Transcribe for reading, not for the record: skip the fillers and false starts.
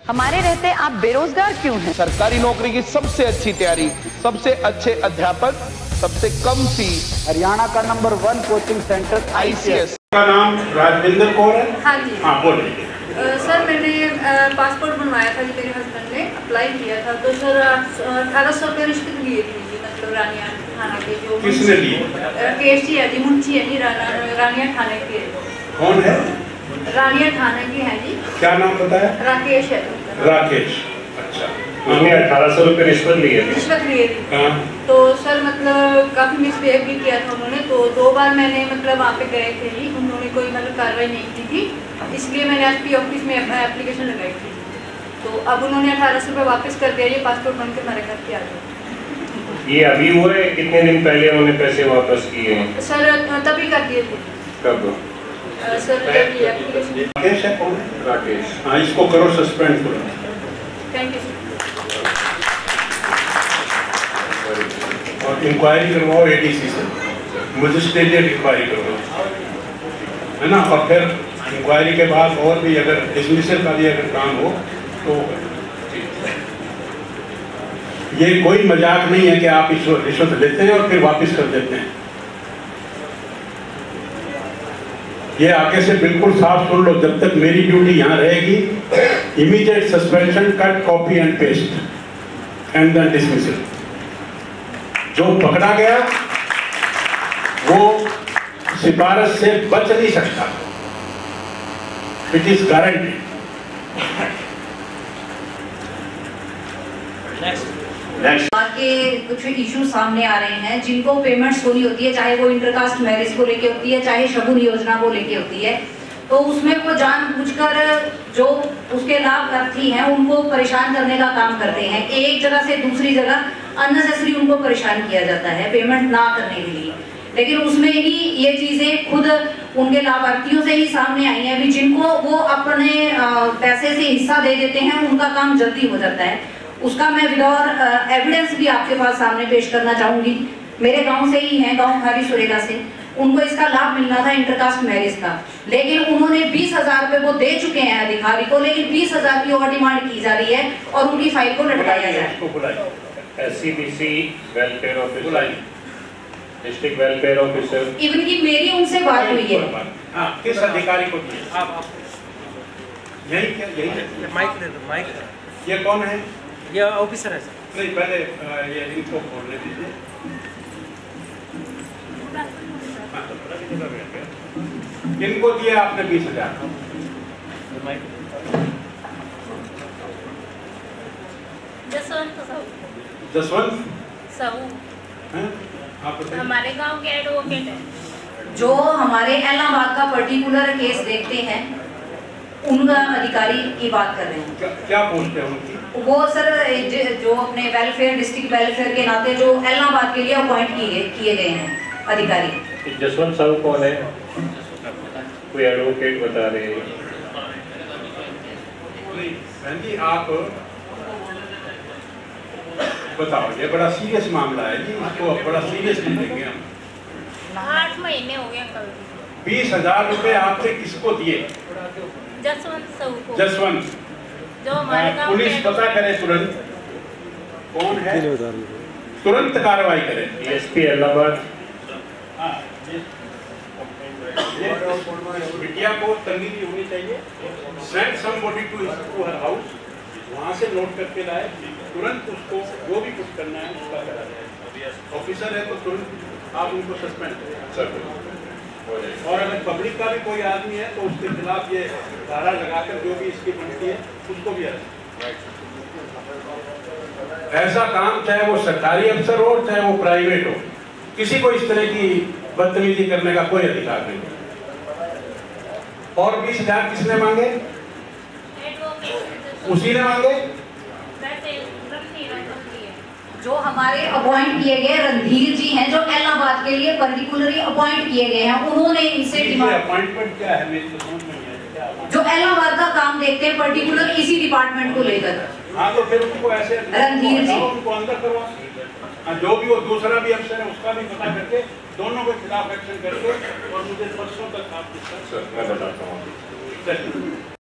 हमारे रहते आप बेरोजगार क्यों हैं? सरकारी नौकरी की सबसे अच्छी तैयारी, सबसे अच्छे अध्यापक, सबसे कम फीस। हरियाणा का नंबर 1 कोचिंग सेंटर ICS का नाम राजविंदर कौर है। हाँ जी। हाँ बोलिए। सर मैंने पासपोर्ट बनवाया था जी, मेरे हस्बैंड ने अप्लाई किया था, तो सर 1800 रुपये रिश्वत लिए थी जी, मतलब रानिया थाना के जो किसने लिए? केस जी है जी, मुंशी है जी, रानिया थाने के। कौन है? रानिया थाने की है जी। क्या नाम बताया? राकेश है। राकेश। अच्छा, उन्होंने 1800 रुपये रिश्वत लिए थी। तो सर मतलब काफ़ी मिसबिहेव भी किया था उन्होंने, तो 2 बार मैंने मतलब वहाँ पे गए थे ही, उन्होंने कोई मतलब कार्रवाई नहीं की थी, इसलिए मैंने SP ऑफिस में एप्लीकेशन लगाई थी। तो अब उन्होंने 1800 रुपये वापस कर दिया, ये पासपोर्ट बन के हमारे घर पे आ गया। ये अभी हुए कितने दिन पहले उन्होंने पैसे वापस किए हैं? सर तभी कर दिए थे। कब? सर जब ये एप्लीकेशन। राकेश है कौन? राकेश। हाँ, इसको करो सस्पेंड करो। Thank you sir. और इंक्वायरी करवाओ ADC से, मजिस्ट्रेटियल इंक्वायरी करवाओ, है ना। और फिर इंक्वायरी के बाद और भी अगर डिसमिसल का भी अगर काम हो तो ये कोई मजाक नहीं है कि आप रिश्वत लेते हैं और फिर वापस कर देते हैं। ये आगे से बिल्कुल साफ सुन लो, जब तक मेरी ड्यूटी यहाँ रहेगी, immediate suspension, cut, copy and paste and then dismissal. जो पकड़ा गया वो सिफारिश से बच नहीं सकता, इट इज गारंटी। के कुछ इशू सामने आ रहे हैं जिनको पेमेंट्स होनी होती है, चाहे वो इंटरकास्ट मैरिज को लेके होती है, चाहे शगुन योजना को लेके होती है, तो उसमें वो जानबूझकर जो उसके लाभार्थी हैं उनको परेशान करने का काम करते हैं। एक जगह से दूसरी जगह अननेसेसरी उनको परेशान किया जाता है पेमेंट ना करने के लिए, लेकिन उसमें ही ये चीजें खुद उनके लाभार्थियों से ही सामने आई हैं। अभी जिनको वो अपने पैसे से हिस्सा दे देते हैं उनका काम जल्दी हो जाता है। उसका मैं विदाउट एविडेंस भी आपके पास सामने पेश करना चाहूंगी। मेरे गांव से ही हैं, गांव खारी सुरेगा से, उनको इसका लाभ मिलना था इंटरकास्ट मैरिज का, लेकिन उन्होंने 20,000 रुपए वो दे चुके हैं अधिकारी को, लेकिन 20,000 की और डिमांड की जा रही है और उनकी फाइल को लटकाया जाए। SCBC welfare officer, district welfare officer, even की मेरी उनसे बात हुई है। हाँ, किस अधिकारी को दिए? यही क्या? यही माइक दे दो, माइक। ये कौन है? ये ऑफिसर है सर। नहीं, पहले ये इनको बोलने दीजिए। इनको दिए आपने 20,000। जसवंत साहू आप बताइए। हमारे गांव के एडवोकेट है, जो हमारे इलाहाबाद का पर्टिकुलर केस देखते हैं उनका अधिकारी की बात कर रहे हैं। क्या पोस्ट है उनकी? वो सर जो अपने वेलफेयर, डिस्ट्रिक्ट वेलफेयर के नाते जो इलाहाबाद के लिए अपॉइंट किए गए हैं अधिकारी। जसवंत साहू कौन है? कोई एडवोकेट बता रहे हैं? बहन जी आप बताओ, ये बड़ा सीरियस मामला है जी, इसको बड़ा सीरियसली लेंगे हम। 8 महीने हो गए कल। 20,000 रुपए आपने किसको दिए? जसवंत साहू को। जसवंत, जो हमारे गांव पुलिस के पता करे तुरंत कौन है, तुरंत कार्रवाई करे। DSP इलाहाबाद। बिटिया को तंगी होनी चाहिए। सेंड समबडी टू हर हाउस, वहाँ से नोट करके लाए, तुरंत उसको जो भी कुछ करना है उसका करा जाए। ऑफिसर है तो तुरंत आप उनको सस्पेंड करें। और अगर पब्लिक का भी कोई आदमी है तो उसके खिलाफ ये धारा लगाकर जो भी इसकी बनती है उसको भी अरेस्ट। ऐसा काम चाहे वो सरकारी अफसर हो चाहे वो प्राइवेट हो, किसी को इस तरह की बदतमीजी करने का कोई अधिकार नहीं। और 20,000 किसने मांगे? उसी ने मांगे। जो हमारे अपॉइंट किए गए रणधीर जी हैं, जो इलाहाबाद के लिए पर्टिकुलरली अपॉइंट किए गए हैं, उन्होंने इनसे डिमांड। अपॉइंटमेंट क्या है मेरी तो समझ में नहीं आया। जो इलाहाबाद का काम देखते हैं पर्टिकुलर इसी डिपार्टमेंट को लेकर। हाँ, तो फिर उनको ऐसे रणधीर जी उनको अंदर करवा, जो भी वो दूसरा भी अफसर है उसका भी पता करके दोनों के खिलाफ एक्शन करके और मुझे परसों तक आप मैं बताता हूँ।